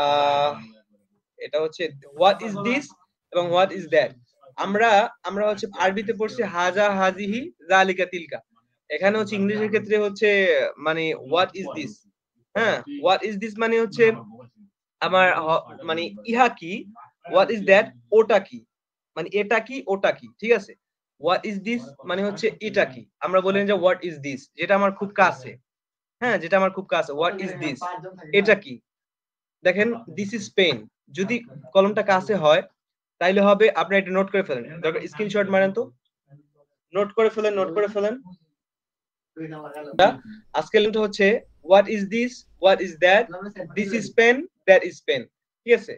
আহ এটা হচ্ছে what is this এবং হোয়াট ইজ দ্যাট। আমরা আমরা হচ্ছে আরবিতে পড়ছি হাজা হাজিহি জালিকা তিলকা। এখানে হচ্ছে ইংলিশের ক্ষেত্রে হচ্ছে মানে হোয়াট ইজ দিস। হ্যাঁ, হোয়াট ইজ দিস মানে হচ্ছে আমার মানে ইহা কি, হোয়াট ইজ দ্যাট ওটা কি, মানে এটা কি ওটা কি, ঠিক আছে। হোয়াট ইজ দিস মানে হচ্ছে এটা কি, আমরা বলেন যে হোয়াট ইজ দিস, যেটা আমার খুব কাছে। হ্যাঁ, যেটা আমার খুব কাছে, হোয়াট ইজ দিস, এটা কি। দেখেন দিস ইজ পেন, যদি কলমটা কাছে হয় তাইলে হবে আপনি এটা নোট করে ফেলেন, দরকার স্ক্রিনশট মারেন তো, নোট করে ফেলেন, নোট করে ফেলেন। আজকে লিঙ্কটা হচ্ছে what is this, what is that, this is pen, that is pen. ঠিক আছে,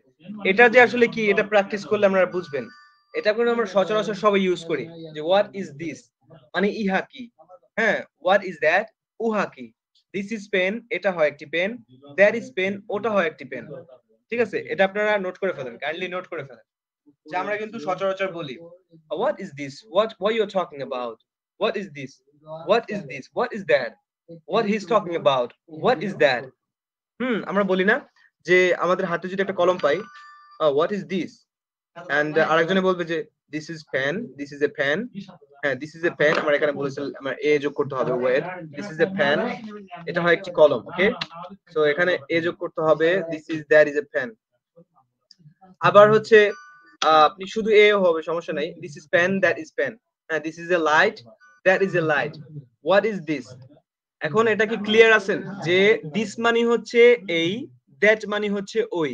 এটা যে আসলে কি এটা প্র্যাকটিস করলে আপনারা বুঝবেন। এটা করে আমরা সচরাচর সবাই ইউজ করি যে হোয়াট ইজ দিস মানে ইহা কি। হ্যাঁ, হোয়াট ইজ দ্যাট উহা কি, দিস ইজ পেন এটা হয় একটি পেন, দ্যাট ইজ পেন ওটা হয় একটি পেন। ঠিক আছে, এটা আপনারা নোট করে ফেলেন, কাইন্ডলি নোট করে ফেলেন। যে আমরা কিন্তু সচরাচর বলি what is this, what you are talking about, what is this, what is this, what is that, what he is talking about, what is that. আমরা বলি না যে আমাদের হাতে যদি একটা কলম পাই, হোয়াট ইজ দিস, এন্ড আরেকজনে বলবে যে this is pen, this is a pen. হ্যাঁ, দিস ইজ এ পেন, আমরা এখানে বলেছিলাম আমার এ যোগ করতে হবে wait, this is a pen এটা হয় একটি কলম। ওকে, সো এখানে এ যোগ করতে হবে, this is that is a pen. আবার হচ্ছে আপনি শুধু এ হবে সমস্যা নাই, this is pen, that is pen. হ্যাঁ, this is a light, that is a light, what is this. এখন এটা কি ক্লিয়ার আছেন যে দিস মানে হচ্ছে এই, দ্যাট মানে হচ্ছে ওই।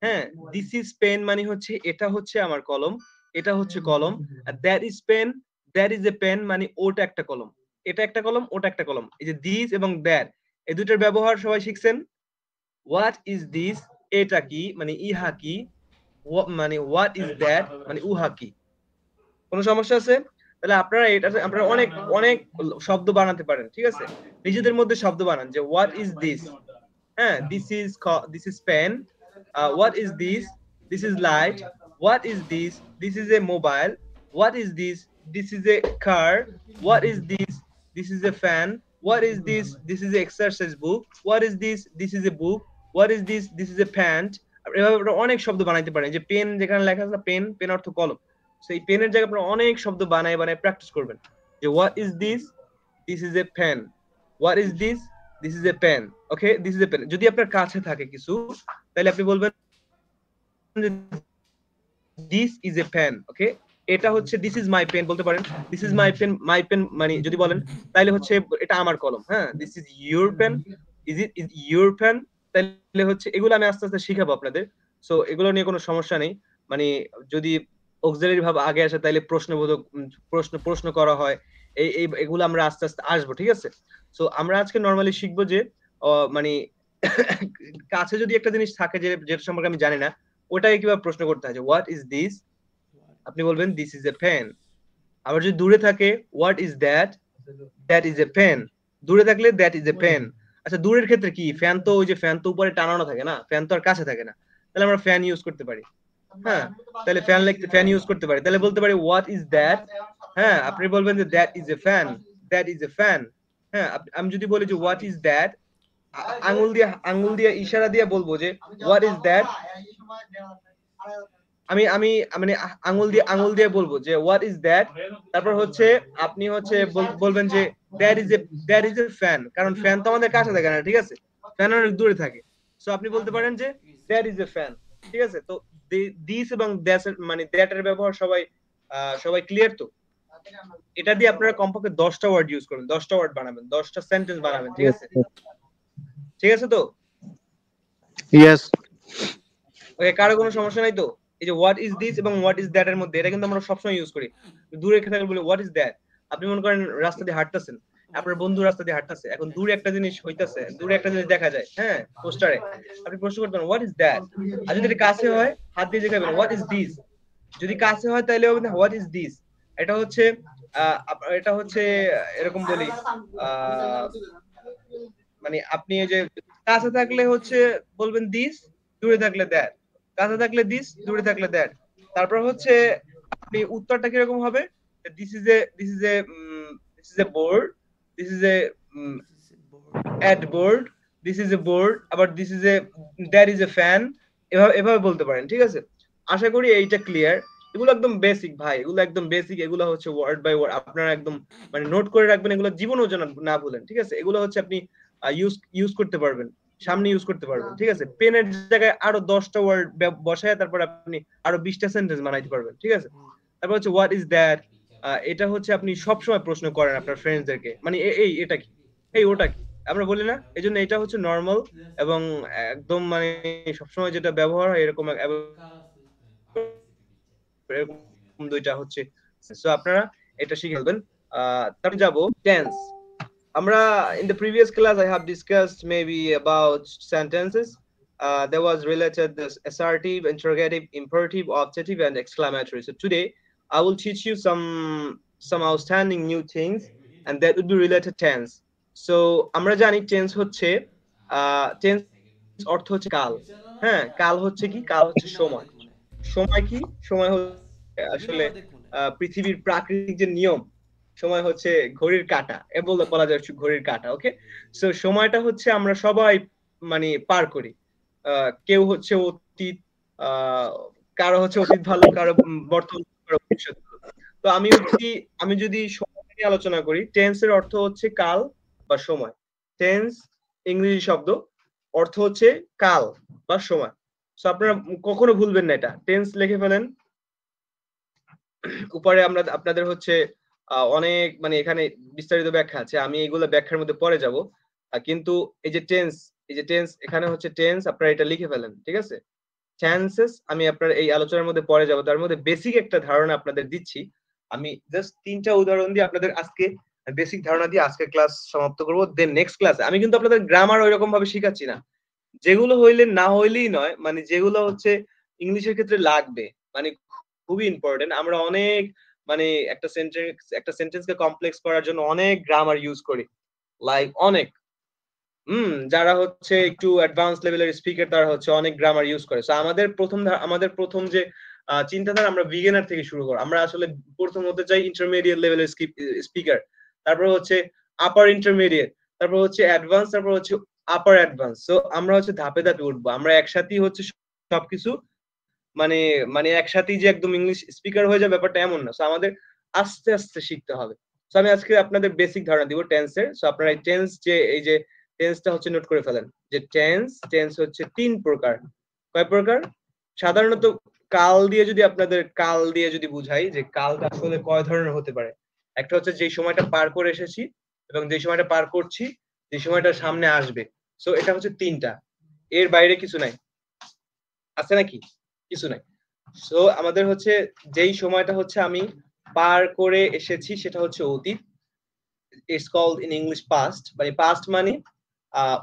হ্যাঁ, দিস ইজ পেন মানে হচ্ছে এটা হচ্ছে আমার কলম, এটা হচ্ছে কলম। আর that is pen, that is a pen মানে ওটা একটা কলম, এটা একটা কলম, ওটা একটা কলম। এই যে দিস এবং দ্যাট এই দুটোর ব্যবহার সবাই শিখছেন। হোয়াট ইজ দিস এটা কি মানে ইহা কি, মানে হোয়াট ইজ দ্যাট মানে উহা কি। কোনো সমস্যা আছে? তাহলে আপনারা এটা আপনারা অনেক অনেক শব্দ বানাতে পারেন। ঠিক আছে, নিজেদের মধ্যে শব্দ বানান যে হোয়াট ইজ দিস। হ্যাঁ, this is pen, what is this, this is light, what is this, this is a mobile, what is this, this is a car, what is this, this is a fan, what is this, this is a exercise book, what is this is a book, what is this is a pant. এভাবে অনেক শব্দ বানাইতে পারেন। যে pen যেখানে লেখা আছে pen, pen অর্থ কলম, সেই পেনের জায়গায় আপনারা অনেক শব্দ বানায় বানায় প্র্যাকটিস করবেন। যে what is this, this is a pen, what is this, this is a pen. Okay, this is a pen যদি আপনার কাছে থাকে কিছু, তাহলে আপনি বলবেন যে this is a pen. Okay, এটা হচ্ছে দিস ইজ মাই পেন বলতে পারেন। This is my pen, my pen মানে যদি বলেন তাহলে হচ্ছে এটা আমার কলম। হ্যাঁ, this is your pen, is your pen. তাহলে হচ্ছে এগুলো আমি আস্তে আস্তে শিখাবো আপনাদের। সো এগুলো নিয়ে কোনো সমস্যা নেই। মানে যদি অক্সিলারি ভাব আগে আসে তাহলে প্রশ্নবোধক প্রশ্ন প্রশ্ন করা হয়, এই এই এগুলো আমরা আস্তে আস্তে আসবো। ঠিক আছে, সো আমরা আজকে নরমালি শিখবো যে মানে কাছে যদি একটা জিনিস থাকে যে যেটা সম্পর্কে আমি জানি না, ওটাকে কিভাবে প্রশ্ন করতে হয়। যে হোয়াট ইজ দিস, আপনি বলবেন দিস ইজ এ পেন। আবার যদি দূরে থাকে what is that, that is a pen. দূরে থাকলে দ্যাট ইজ এ পেন। আচ্ছা, দূরের ক্ষেত্রে কি, ফ্যান তো ওই যে ফ্যান তো উপরে টানানো থাকে না, ফ্যান তো আর কাছে থাকে না, তাহলে আমরা ফ্যান ইউজ করতে পারি। হ্যাঁ, তাহলে ফ্যান লিখতে ফ্যান ইউজ করতে পারি, তাহলে বলতে পারি হোয়াট ইজ দ্যাট। হ্যাঁ, আপনি বলবেন যে that is a fan, that is a fan. হ্যাঁ, আমি যদি বলি যে হোয়াট ইজ দ্যাট, আঙ্গুল দিয়ে ইশারা দিয়ে বলবো যে হোয়াট ইজ দ্যাট। আমি আমি মানে আঙ্গুল দিয়ে বলবো যে হোয়াট ইজ দ্যাট। তারপর হচ্ছে আপনি হচ্ছে বলবেন যে দ্যাট ইজ এ ফ্যান, কারণ ফ্যান তো আমাদের কাছে থাকে না। ঠিক আছে, ফ্যান অনেক দূরে থাকে। সো আপনি বলতে পারেন যে দ্যাট ইজ এ ফ্যান। ঠিক আছে, তো দিস এবং দ্যাট মানে দ্যাট এর ব্যবহার সবাই সবাই ক্লিয়ার তো। এটা দিয়ে আপনারা কমপক্ষে 10টা ওয়ার্ড ইউজ করবেন, 10টা ওয়ার্ড বানাবেন, 10টা সেন্টেন্স বানাবেন। ঠিক Yes, আছে, yes. ঠিক আছে তো। Yes. ওকে, কারো কোনো সমস্যা নাই তো? এই যে হোয়াট ইজ দিস এবং হোয়াট ইজ দ্যাট এর মধ্যে এটা কিন্তু আমরা সবসময় ইউজ করি। দূরে ক্ষেত্রে বলি হোয়াট ইজ দ্যাট। আপনি মনে করেন রাস্তা দিয়ে হাঁটতেছেন, আপনার বন্ধু রাস্তা দিয়ে হাঁটতেছে, এখন দূরে একটা জিনিস হইতাছে, দূরে একটা জিনিস দেখা যায়, হ্যাঁ, পোস্টারে। আপনি প্রশ্ন করবেন হোয়াট ইজ দ্যাট। আর যদি এটা কাছে হয় হাত দিয়ে দেখাবেন হোয়াট ইজ দিস। যদি কাছে হয় তাহলে হবে হোয়াট ইজ দিস। এটা হচ্ছে এটা হচ্ছে এরকম বলি আহ মানে আপনি এই যে কাছে থাকলে হচ্ছে বলবেন দিস, দূরে থাকলে দ্যাট। কাছে থাকলে দিস, দূরে থাকলে দ্যাট। তারপর হচ্ছে আপনি উত্তরটা কিরকম হবে, this is a board, this is a ad board, this is a board, আবার this is a that is a fan, এভাবে এভাবে বলতে পারেন, ঠিক আছে? আশা করি এইটা ক্লিয়ার। এগুলো একদম বেসিক ভাই, এগুলো একদম বেসিক, এগুলো হচ্ছে ওয়ার্ড বাই ওয়ার্ড আপনারা একদম মানে নোট করে রাখবেন, এগুলো জীবনেও যেন না ভুলেন, ঠিক আছে? এগুলো হচ্ছে আপনি ইউজ করতে পারবেন, সামনে ইউজ করতে পারবেন, ঠিক আছে? পেনের জায়গায় আরো 10টা ওয়ার্ড বসায় তারপর আপনি আরো 20টা সেন্টেন্স বানাইতে পারবেন, ঠিক আছে? তারপর হচ্ছে হোয়াট ইজ দ্যাট, এটা হচ্ছে আপনি সবসময় প্রশ্ন করেন আপনার ফ্রেন্ডসদেরকে, মানে এই এটা কি, এই ওটা কি, আমরা বলি না? এই জন্য এটা হচ্ছে নর্মাল এবং একদম মানে সবসময় যেটা ব্যবহার হয় এরকম এরকম দুইটা হচ্ছে। সো আপনারা এটা শিখে ফেলবেন। তারপর যাব টেন্স। আমরা in the previous class I have discussed maybe about sentences. There was related this assertive, interrogative, imperative, objective, and exclamatory. So today I will teach you some outstanding new things, and that would be related tense. So আমরা জানি tense হচ্ছে tense অর্থ হচ্ছে কাল। হ্যাঁ, কাল হচ্ছে কি? কাল হচ্ছে সময়। সময় কি? সময় হচ্ছে আসলে পৃথিবীর প্রাকৃতিক যে নিয়ম, সময় হচ্ছে ঘড়ির কাঁটা, বলা যায় ঘড়ির কাঁটা। ওকে, সো সময়টা হচ্ছে আমরা সবাই মানে পার করি। কেউ হচ্ছে অতীত, আহ কারো হচ্ছে অতীত ভালো, কারো বর্তমান, কারো ভবিষ্যৎ ভালো। তো আমি যদি সময় নিয়ে আলোচনা করি, টেন্সের অর্থ হচ্ছে কাল বা সময়। টেন্স ইংরেজি শব্দ, অর্থ হচ্ছে কাল বা সময়। সো আপনারা কখনো ভুলবেন না এটা। টেন্স লিখে ফেলেন। উপরে আমরা আপনাদের হচ্ছে অনেক মানে এখানে বিস্তারিত ব্যাখ্যা আছে, আমি এগুলো ব্যাখ্যার মধ্যে পরে যাব। কিন্তু এই যে টেন্স এখানে হচ্ছে টেন্স, আপনারা এটা লিখে ফেলেন, ঠিক আছে? চান্সেস আমি আপনার এই আলোচনার মধ্যে পরে যাব, তার মধ্যে বেসিক একটা ধারণা আপনাদের দিচ্ছি। আমি জাস্ট 3টা উদাহরণ দিয়ে আপনাদের আজকে বেসিক ধারণা দিয়ে আজকে ক্লাস সমাপ্ত করব। দেন নেক্সট ক্লাসে আমি কিন্তু আপনাদের গ্রামার ওইরকম ভাবে শিখাচ্ছি না, যেগুলো হইলে না হইলেই নয়, মানে যেগুলো হচ্ছে ইংলিশের ক্ষেত্রে লাগবে, মানে খুবই ইম্পর্টেন্ট। আমরা অনেক মানে একটা সেন্টেন্সকে কমপ্লেক্স করার জন্য অনেক গ্রামার ইউজ করি, লাইক অনেক যারা হচ্ছে একটু অ্যাডভান্স লেভেলের স্পিকার তারা হচ্ছে অনেক গ্রামার ইউজ করে। সো আমাদের প্রথম যে চিন্তাধারা, আমরা বিগিনার থেকে শুরু করব। আমরা আসলে প্রথম হতে চাই ইন্টারমিডিয়েট লেভেলের স্পিকার, তারপর হচ্ছে আপার ইন্টারমিডিয়েট, তারপর হচ্ছে অ্যাডভান্স, তারপর হচ্ছে আপার অ্যাডভান্স। সো আমরা হচ্ছে ধাপে ধাপে উঠবো, আমরা একসাথেই হচ্ছে সবকিছু মানে মানে একসাথেই যে একদম ইংলিশ স্পিকার হয়ে যাবে ব্যাপারটা এমন না। সো আমাদের আস্তে আস্তে শিখতে হবে। সো আমি আজকে আপনাদের বেসিক ধারণা দিব টেন্সের। সো আপনারা এই যে টেন্সটা হচ্ছে নোট করে ফেলেন, যে টেন্স হচ্ছে 3 প্রকার। কয় প্রকার? সাধারণত কাল দিয়ে যদি বুঝাই যে কালটা আসলে কয় ধরনের হতে পারে। একটা হচ্ছে যে সময়টা পার করে এসেছি এবং যে সময়টা পার করছি, যে সময়টা সামনে আসবে। সো এটা হচ্ছে 3টা, এর বাইরে কিছু নাই। আছে নাকি? কিছু নাই। সো আমাদের হচ্ছে যেই সময়টা হচ্ছে আমি পার করে এসেছি সেটা হচ্ছে অতীত। It's called in English past, মানে পাস্ট মানে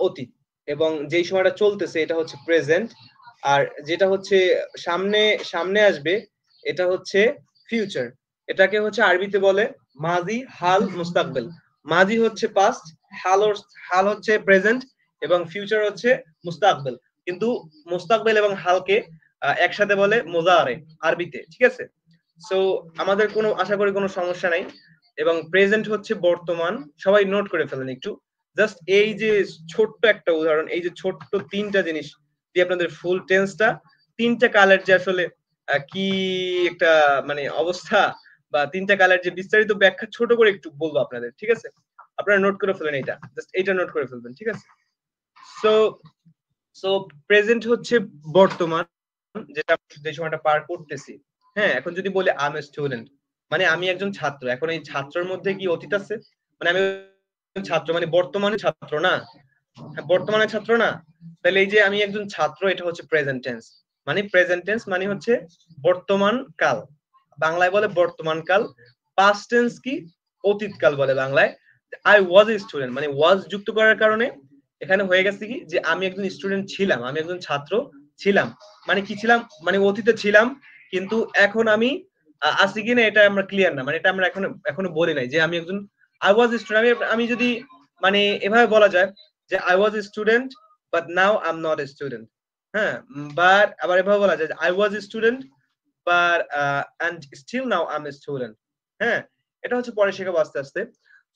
অতীত। এবং যেই সময়টা চলতেছে এটা হচ্ছে প্রেজেন্ট। আর যেটা হচ্ছে সামনে সামনে আসবে এটা হচ্ছে ফিউচার। এটাকে হচ্ছে আরবিতে বলে মাজি, হাল, মুস্তাকবেল। মাজি হচ্ছে পাস্ট, হাল হচ্ছে প্রেজেন্ট এবং ফিউচার হচ্ছে মুস্তাকবেল। কিন্তু মুস্তাকবেল এবং হালকে একসাথে বলে মোজারে আরবিতে, ঠিক আছে? সো আমাদের কোনো আশা করি কোনো সমস্যা নাই। এবং প্রেজেন্ট হচ্ছে বর্তমান। সবাই নোট করে ফেলেন একটু। জাস্ট এই যে ছোট্ট একটা উদাহরণ, এই যে ছোট্ট 3টা জিনিস দিয়ে আপনাদের ফুল টেন্সটা, 3টা কালের যে আসলে কি একটা মানে অবস্থা, বা 3টা কালের যে বিস্তারিত ব্যাখ্যা ছোট করে একটু বলবো আপনাদের, ঠিক আছে? আপনারা নোট করে ফেলেন এইটা, জাস্ট এইটা নোট করে ফেলবেন, ঠিক আছে? সো সো প্রেজেন্ট হচ্ছে বর্তমান, যেটা যে সময়টা পার করতেছি। হ্যাঁ, এখন যদি বলি আই এম এ স্টুডেন্ট, মানে আমি একজন ছাত্র। এখন এই ছাত্রের মধ্যে কি অতীত আছে? মানে আমি ছাত্র মানে বর্তমানে ছাত্র না? হ্যাঁ, বর্তমানে ছাত্র না? তাহলে এই যে আমি একজন ছাত্র, এটা হচ্ছে প্রেজেন্ট টেন্স। মানে প্রেজেন্ট টেন্স মানে হচ্ছে বর্তমান কাল, বাংলায় বলে বর্তমান কাল। পাস্ট টেন্স কি? অতীত কাল বলে বাংলায়। আই ওয়াজ এ স্টুডেন্ট, মানে ওয়াজ যুক্ত করার কারণে এখানে হয়ে গেছে কি, যে আমি একজন স্টুডেন্ট ছিলাম, আমি একজন ছাত্র ছিলাম। মানে কি ছিলাম? মানে অতীতে ছিলাম, কিন্তু এখন আমি আছি কিনা এটা আমরা ক্লিয়ার না, মানে এটা আমরা এখনো বলি নাই যে আমি একজন আই ওয়াজ স্টুডেন্ট। আমি যদি মানে এভাবে বলা যায় যে I was student but now I am not a student. হ্যাঁ, বাট আবার এভাবে বলা যায় যে I was student but and still now I am a student. হ্যাঁ, এটা হচ্ছে পরে শেখাবো আস্তে আস্তে।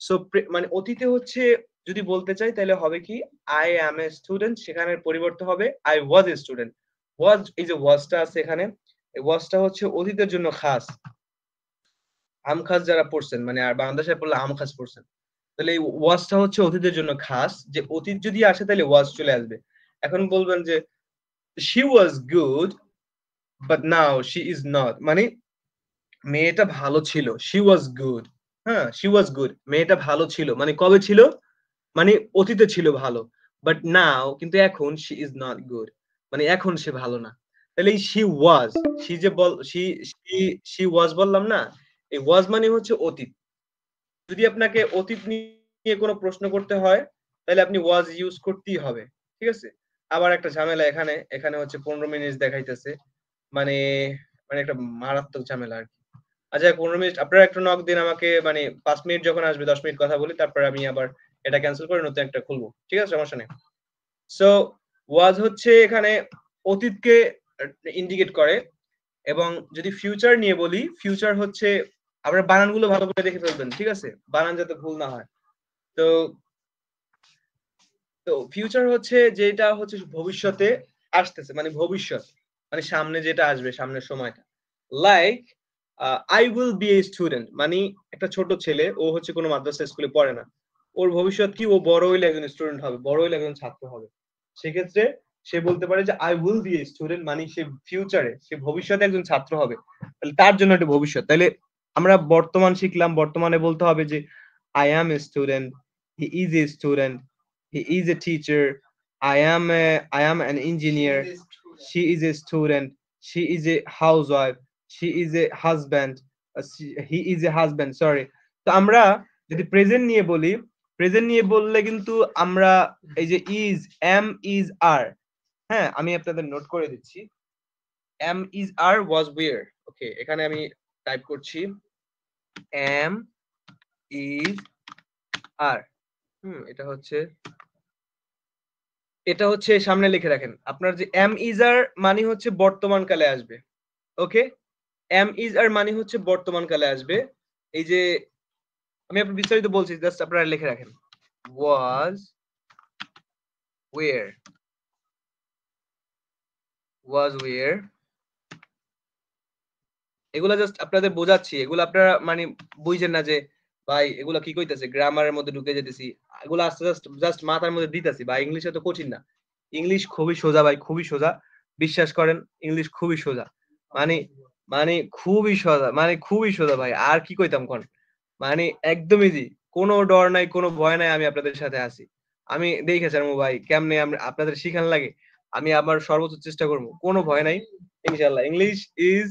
সো মানে অতীতে হচ্ছে যদি বলতে চাই তাহলে হবে কি আই অ্যাম এ স্টুডেন্ট, সেখানের পরিবর্তে হবে আই ওয়াজ এ স্টুডেন্ট। ওয়াজ, এই যে ওয়াজটা আছে এখানে, এই ওয়াজটা হচ্ছে অতীতের জন্য খাস। আম খাস যারা পড়ছেন, মানে আর বাংলাদেশে পড়লে আম খাস পড়ছেন, তাহলে এই ওয়াজটা হচ্ছে অতীতের জন্য খাস, যে অতীত যদি আসে তাহলে ওয়াজ চলে আসবে। এখন বলবেন যে she was good but now she is not, মানে মেয়েটা ভালো ছিল, she was good, হ্যাঁ she was good, মেয়েটা ভালো ছিল, মানে কবে ছিল, মানে অতীতে ছিল ভালো, বাট নাও, কিন্তু এখন she is not good, মানে এখন সে ভালো না। তাহলে এই she was, she যে বল she was বললাম না, এই was মানে হচ্ছে অতীত। যদি আপনাকে অতীত নিয়ে কোনো প্রশ্ন করতে হয় তাহলে আপনি was ইউজ করতেই হবে, ঠিক আছে? আবার একটা ঝামেলা এখানে, এখানে হচ্ছে 15 মিনিট দেখাইতেছে, মানে মানে একটা মারাত্মক ঝামেলা আরকি। আচ্ছা 15 মিনিট আপনারা একটু নক দিন আমাকে, মানে 5 মিনিট যখন আসবে 10 মিনিট কথা বলি, তারপরে আমি আবার এটা ক্যানসেল করে নতুন একটা খুলবো। ঠিক আছে? সমস্যা নেই। সো was হচ্ছে এখানে অতীতকে ইন্ডিকেট করে, এবং যদি ফিউচার নিয়ে বলি, ফিউচার হচ্ছে, আপনারা বানানগুলো ভালো করে দেখে ফেলবেন, ঠিক আছে? বানান যাতে ভুল না হয়। তো তো ফিউচার হচ্ছে যেটা হচ্ছে ভবিষ্যতে আসতেছে, মানে ভবিষ্যৎ, মানে সামনে যেটা আসবে, সামনের সময়টা। Like I will B a student, মানে একটা ছোট ছেলে, ও হচ্ছে কোনো মাদ্রাসা স্কুলে পড়ে না, ওর ভবিষ্যৎ কি, ও বড় হইলে একজন স্টুডেন্ট হবে, বড় হইলে একজন ছাত্র হবে। সেক্ষেত্রে সে বলতে পারে যে I will B a student, মানে সে ফিউচারে, সে ভবিষ্যতে একজন ছাত্র হবে, তাহলে তার জন্য একটা ভবিষ্যৎ। তাহলে আমরা বর্তমান শিখলাম, বর্তমানে বলতে হবে যে I am a student, he is a student, he is a teacher, I am an engineer, she is a student, she is a housewife, she is a husband, he is a husband, sorry। তো আমরা যদি present নিয়ে বলি, present নিয়ে বললে কিন্তু আমরা এই যে is, am, is, are, হ্যাঁ আমি আপনাদের নোট করে দিচ্ছি, am, is, are, was, were। ওকে, এখানে আমি টাইপ করছি am, is, are। এটা হচ্ছে সামনে লিখে রাখেন। আপনার যে am is are মানে হচ্ছে বর্তমান কালে আসবে। ওকে? am is are মানে হচ্ছে বর্তমান কালে আসবে। এই যে আমি আপনাকে বিস্তারিত বলছি, জাস্ট আপনারা লিখে রাখেন। was, where, was, where, এগুলা জাস্ট আপনাদের বোঝাচ্ছি। এগুলা আপনারা মানে বুঝছেন না যে ভাই এগুলা কি কইতাছে, গ্রামারের মধ্যে ঢুকে যেতেছি। এগুলা আস্তে জাস্ট মাথার মধ্যে দিতাছি ভাই, ইংলিশ এত কঠিন না। ইংলিশ খুবই সোজা ভাই, খুবই সোজা। বিশ্বাস করেন, ইংলিশ খুবই সোজা। মানে মানে খুবই সোজা, মানে খুবই সোজা ভাই। আর কি কইতাম কোন? মানে একদম ইজি। কোন ডর নাই, কোন ভয় নাই, আমি আপনাদের সাথে আছি। আমি দেইখা ছাড়মু ভাই কেমনে আপনাদের শিখান লাগে। আমি আমার সর্বোচ্চ চেষ্টা করব। কোন ভয় নাই। ইনশাআল্লাহ। English is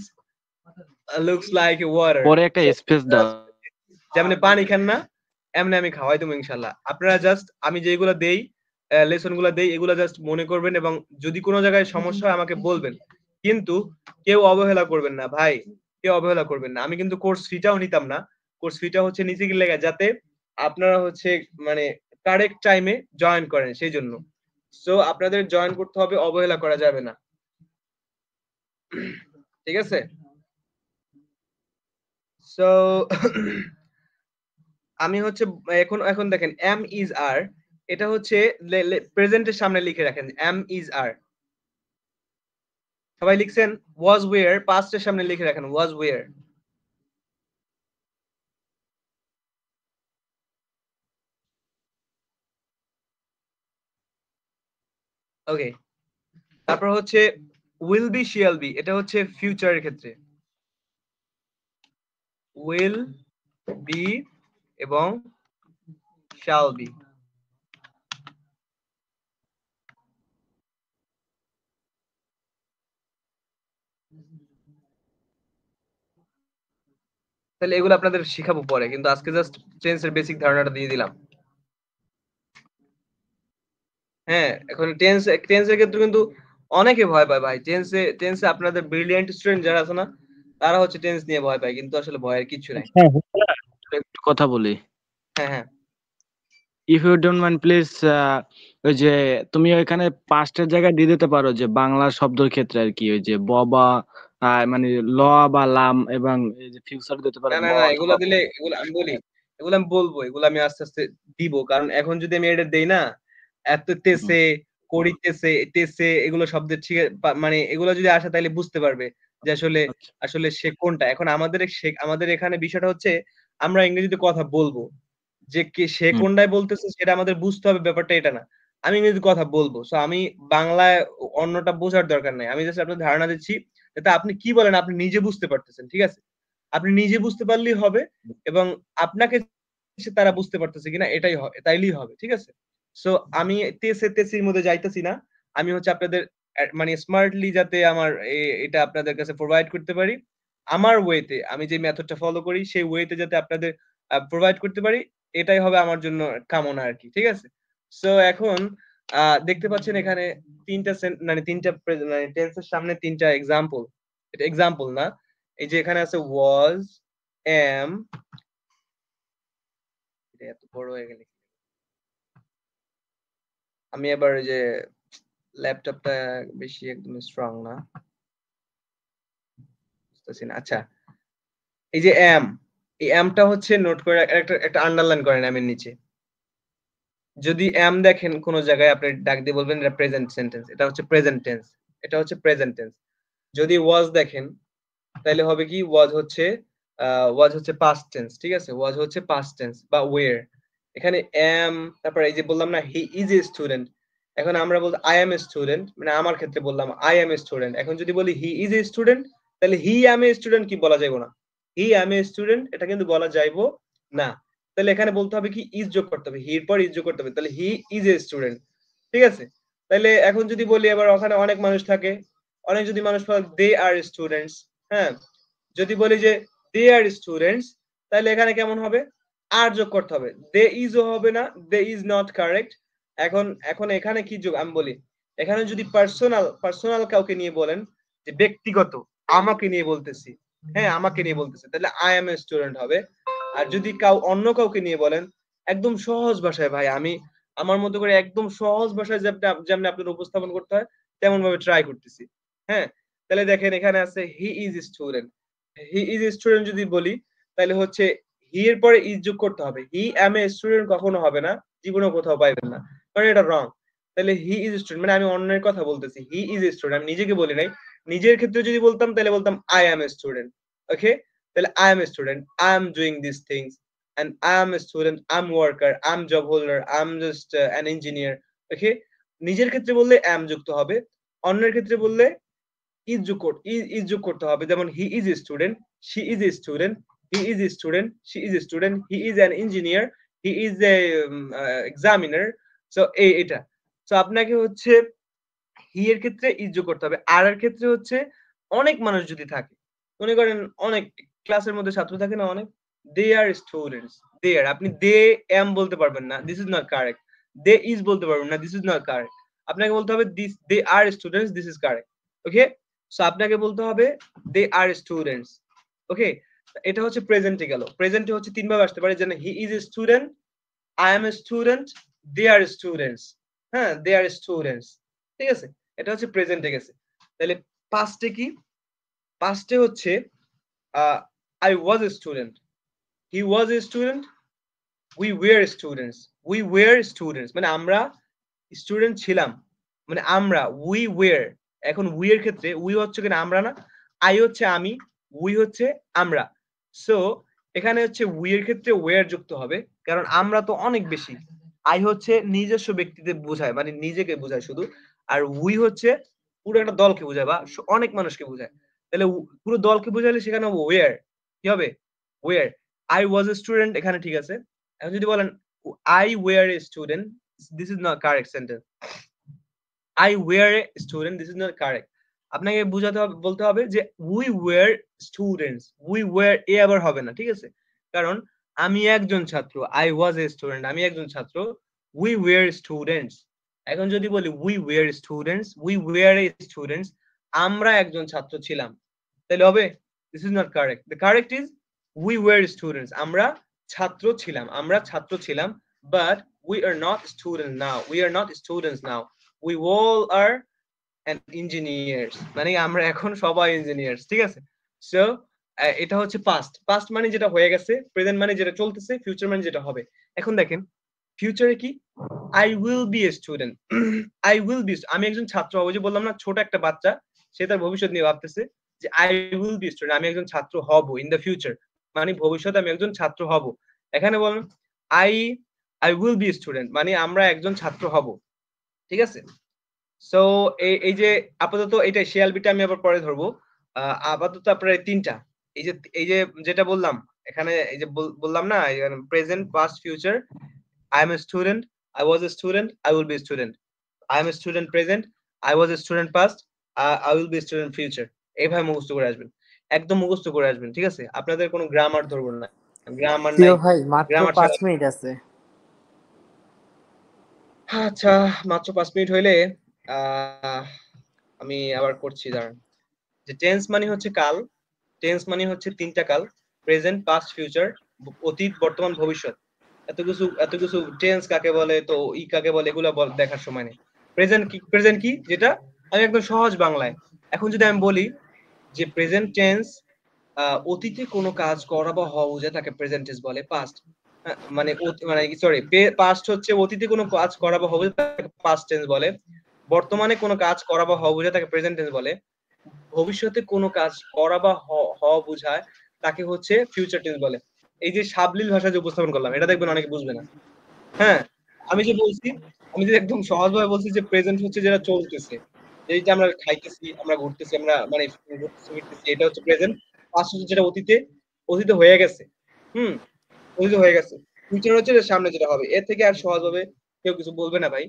looks like water. পরে একটা So স্পেস দাও। যেমনি পানি খান না, এমনি আমি খাওয়াই দেবো ইনশাআল্লাহ। আপনারা জাস্ট আমি যেগুলা দেই, লেসন গুলা দেই, এগুলা জাস্ট মনে করবেন, এবং যদি কোন জায়গায় সমস্যা হয় আমাকে বলবেন। কিন্তু কেউ অবহেলা করবেন না ভাই। কেউ অবহেলা করবেন না। আমি কিন্তু কোর্স ফিটাও নিতাম না। কোর্স ফিটা হচ্ছে নিচে কি লেগা, যাতে আপনারা হচ্ছে মানে কারেক্ট টাইমে জয়েন করেন সেইজন্য। সো আপনাদের জয়েন করতে হবে, অবহেলা করা যাবে না। ঠিক আছে? সো আমি হচ্ছে এখন এখন দেখেন am is are, এটা হচ্ছে প্রেজেন্ট এর সামনে লিখে রাখেন am is are। সবাই লিখছেন? was were past এর সামনে লিখে রাখেন was were। ওকে, তারপর হচ্ছে will be shall be, এটা হচ্ছে ফিউচারের ক্ষেত্রে will be এবং shall be। তাহলে এগুলো আপনাদের শিখাবো পরে, কিন্তু আজকে জাস্ট টেন্সের বেসিক ধারণাটা দিয়ে দিলাম। হ্যাঁ, এখন টেন্সের ক্ষেত্রে কিন্তু অনেকে ভয় পায় ভাই। টেন্সে আপনাদের ব্রিলিয়ান্ট স্টুডেন্ট যারা আছে না, তারা হচ্ছে টেন্স নিয়ে ভয় পায়। কিন্তু আসলে ভয়ের কিচ্ছু নাই। হ্যাঁ, একটু কথা বলি। হ্যাঁ, হ্যাঁ। If you don't mind please, ওই যে তুমি ওইখানে পাস্টের জায়গায় দিয়ে দিতে পারো যে বাংলা শব্দের ক্ষেত্রে আর কি, ওই যে ব বা মানে ল বা লাম, এবং এই যে ফিউচার দিতে পারো না, ব না, না, অথবা এগুলা ব। দিলে, এগুলা আমি বলি, এগুলো আমি বলবো, এগুলো আমি আস্তে আস্তে দিব, কারণ এখন যদি আমি এটা দেই না, এত তেসে করিতেছে তেসে এগুলো শব্দের ঠিক মানে এগুলো যদি আসে তাহলে বুঝতে পারবে যে আসলে আচ্ছা। আসলে সে কোনটা। এখন আমাদের এখানে বিষয়টা হচ্ছে আমরা ইংরেজিতে কথা বলবো, যে কে সে হুম, কোনটায় বলতেছে সেটা আমাদের বুঝতে হবে, ব্যাপারটা এটা না। আমি ইংরেজিতে কথা বলবো। সো আমি বাংলায় অন্যটা বোঝার দরকার নাই। আমি জাস্ট আপনাকে ধারণা দিচ্ছি যাতে আপনি কি বলেন আপনি নিজে বুঝতে পারতেছেন। ঠিক আছে? আপনি নিজে বুঝতে পারলেই হবে, এবং আপনাকে তারা বুঝতে পারতেছে কিনা এটাই তাইলেই হবে। ঠিক আছে? সো আমি তেসির মধ্যে যাইতেছি না। আমি হচ্ছে আপনাদের মানে স্মার্টলি যাতে আমার এটা আপনাদের কাছে প্রোভাইড করতে পারি। আমার ওয়েতে আমি যে মেথডটা ফলো করি সেই ওয়েতে যাতে আপনাদের প্রোভাইড করতে পারি, এটাই হবে আমার জন্য কামনা আরকি। ঠিক আছে? সো এখন দেখতে পাচ্ছেন এখানে ৩ টা মানে ৩ টা মানে টেন্স এর সামনে ৩ টা এক্সাম্পল। এটা এক্সাম্পল না। এই যে এখানে আছে was, am, এটা এত বড় হয়ে গেলে। আমি আবার ওই যে ল্যাপটপটা বেশি একদম স্ট্রং না। বুঝতেছি না। আচ্ছা, এই যে am, এই am টা হচ্ছে নোট করে একটা আন্ডারলাইন করেন am এর নিচে। যদি am দেখেন কোন জায়গায় আপনি ডাক দিয়ে বলবেন এটা প্রেজেন্ট সেন্টেন্স। এটা হচ্ছে প্রেজেন্ট টেন্স। এটা হচ্ছে প্রেজেন্ট টেন্স। যদি was দেখেন তাইলে হবে কি was হচ্ছে past tense, ঠিক আছে? was হচ্ছে past tense বা were। এখানে am, তারপর এই যে বললাম না he is a student। এখন আমরা বলতে I am a student, মানে আমার ক্ষেত্রে বললাম I am a student। এখন যদি বলি he is a student, তাহলে he am a student কি বলা যাইব না। he am a student এটা কিন্তু বলা যাইব না। তাহলে এখানে বলতে হবে কি is যোগ করতে হবে। he এর পর is যোগ করতে হবে। তাহলে he is a student। ঠিক আছে? তাইলে এখন যদি বলি আবার ওখানে অনেক মানুষ থাকে। অনেক যদি মানুষ বলে they are students, হ্যাঁ? যদি বলি যে they are students, তাহলে এখানে কেমন হবে? আর যোগ করতে হবে। they is ও হবে না, they is not correct। এখন এখন এখানে কি যোগ আমি বলি। এখানে যদি পার্সোনাল কাউকে নিয়ে বলেন, যে ব্যক্তিগত আমাকে নিয়ে বলতেছি। হ্যাঁ, আমাকে নিয়ে বলতেছি। তাহলে I am a student হবে। আর যদি অন্য কাউকে নিয়ে বলেন, একদম সহজ ভাষায় ভাই আমি আমার মতো করে একদম সহজ ভাষায় যেমনি আপনার উপস্থাপন করতে হয় তেমন ভাবে ট্রাই করতেছি। হ্যাঁ? তাহলে দেখেন এখানে আছে he is student. He is student যদি বলি তাহলে হচ্ছে হি এর পরে ইজ যোগ করতে হবে। হি অ্যাম এ স্টুডেন্ট কখনো হবে না। জীবনেও কোথাও পাইবেন না। কারণ এটা রং। তাহলে হি ইজ স্টুডেন্ট মানে আমি অন্যের কথা বলতেছি। হি ইজ স্টুডেন্ট আমি নিজেকে বলি নাই। নিজের ক্ষেত্রে যদি বলতাম তাহলে বলতাম I am a student. Okay? তাহলে I am a student. I am doing this things and I'm a student, I'm worker, I'm job holder, I'm just an engineer. ওকে? নিজের ক্ষেত্রে বললে am যুক্ত হবে। অন্যের ক্ষেত্রে বললে is যোগ করতে হবে। যেমন he is a student, she is a student, he is a student, she is a student, he is an engineer, he is a examiner. So এটা। সো আপনাকে হচ্ছে হি এর ক্ষেত্রে ইজ যোগ করতে হবে। আর এর ক্ষেত্রে হচ্ছে অনেক মানুষ যদি থাকে। মনে করেন অনেক ক্লাসের মধ্যে ছাত্র থাকে না অনেক? দে আর স্টুডেন্টস। দে আর আপনি দে এম বলতে পারবেন না। This is not correct. They is বলতে পারবেন না। This is not correct. আপনাকে বলতে হবে they are students, this is correct. Okay? So আপনাকে বলতে হবে দে আর স্টুডেন্টস। ওকে? এটা হচ্ছে প্রেজেন্টে গেল। প্রেজেন্টে হচ্ছে ৩ ভাবে আসতে পারে, যেন he is a student, I am a student, they are students। হ্যাঁ? they are students। ঠিক আছে? এটা হচ্ছে প্রেজেন্টে গেছে। তাহলে পাস্টে কি? পাস্টে হচ্ছে আ I was a student, he was a student, we were students, we were students মানে আমরা স্টুডেন্ট ছিলাম। মানে আমরা we were। এখন we এর ক্ষেত্রে we হচ্ছে কিনা আমরা না, I হচ্ছে আমি, we হচ্ছে আমরা। সো এখানে হচ্ছে we এর ক্ষেত্রে were যুক্ত হবে। কারণ আমরা তো অনেক বেশি। I হচ্ছে নিজস্ব ব্যক্তিদের বোঝায়, মানে নিজেকে বোঝায় শুধু। আর we হচ্ছে পুরো একটা দলকে বোঝায় বা অনেক মানুষকে বোঝায়। তাহলে পুরো দলকে বোঝালে সেখানে were কি হবে? were। I was a student এখানে ঠিক আছে। এখন যদি বলেন I were a student, this is not correct sentence. I were a student, this is not correct. আপনাকে বুঝাতে হবে, বলতে হবে যে we were students, we were এ আবার হবে না। ঠিক আছে? কারণ আমি একজন ছাত্র। I was a student আমি একজন ছাত্র। We were students। এখন যদি বলি we were students, we were a students আমরা একজন ছাত্র ছিলাম। তাইলে হবে? This is not correct. The correct is we were students আমরা ছাত্র ছিলাম। আমরা ছাত্র ছিলাম। But we are not students now. We are not students now. We all are and engineers। মানে আমরা এখন সবাই engineers। ঠিক আছে? So এটা হচ্ছে পাস্ট। পাস্ট মানে যেটা হয়ে গেছে, প্রেজেন্ট মানে যেটা চলতেছে, ফিউচার মানে যেটা হবে। এখন দেখেন ফিউচারে কি, I will B A student. I will be, আমি একজন ছাত্র হব। ওই যে বললাম না, ছোট একটা বাচ্চা সে তার ভবিষ্যৎ নিয়ে ভাবতেছে যে আই উইল বি স্টুডেন্ট, আমি একজন ছাত্র হব ইন দ্য ফিউচার, মানে ভবিষ্যতে আমি একজন ছাত্র হব। এখানে বলুন I I will be student মানে আমরা একজন ছাত্র হব। ঠিক আছে? সো এই যে আপাতত এটাই, শিয়ালবিটা আমি আবার পরে ধরবো। আপাতত আপনার এই ৩ টা। এই যে যেটা বললাম, এখানে এই যে বললাম না, present, past, future. I am a student, I was a student, I will be a student. I am a student present, I was a student past, I will be a student future. এইভাবে মুখস্থ করে আসবেন। একদম মুখস্থ করে আসবেন। ঠিক আছে? আপনাদের কোনো গ্রামার ধরবো না। গ্রামার প্রিয় নাই। ভাই মাত্র গ্রামার 5 ছাড়া। মিনিট আছে। আচ্ছা, মাত্র ৫ মিনিট হইলে আহ আমি আবার করছি, দাঁড়ান। যে টেন্স মানে হচ্ছে কাল, টেন্স মানে হচ্ছে ৩ টা কাল, প্রেজেন্ট, পাস্ট, ফিউচার, অতীত, বর্তমান, ভবিষ্যৎ। এত কিছু টেন্স কাকে বলে, তো কাকে বলে, এগুলা দেখার সময় নেই। প্রেজেন্ট কি যেটা, আমি একদম সহজ বাংলায় এখন যদি আমি বলি যে প্রেজেন্ট টেন্স অতীতে কোনো কাজ করা বা হওয়া বোঝায় তাকে প্রেজেন্ট টেন্স বলে। পাস্ট মানে মানে সরি, পাস্ট হচ্ছে অতীতে কোনো কাজ করা বা হওয়া বোঝায় তাকে পাস্ট টেন্স বলে। বর্তমানে কোনো কাজ করা বা হওয়া বোঝায় তাকে প্রেজেন্ট টেন্স বলে। ভবিষ্যতে কোনো কাজ করা বা হওয়া বোঝায় তাকে হচ্ছে ফিউচার টেন্স বলে। এই যে সাবলীল ভাষা যে উপস্থাপন করলাম, এটা দেখবেন অনেকে বুঝবে না। হ্যাঁ, আমি যে বলছি, আমি যে একদম সহজভাবে বলছি যে প্রেজেন্ট হচ্ছে যেটা চলতেছে, এইটা আমরা খাইতেছি, আমরা ঘুরতেছি, আমরা মানে ঘুরতেছি ফিরতেছি, এটা হচ্ছে প্রেজেন্ট। পাস্ট হচ্ছে যেটা অতীতে, অতীতে হয়ে গেছে। হুম, অতীতে হয়ে গেছে। ফিউচার হচ্ছে যে সামনে যেটা হবে। এর থেকে আর সহজভাবে কেউ কিছু বলবে না ভাই।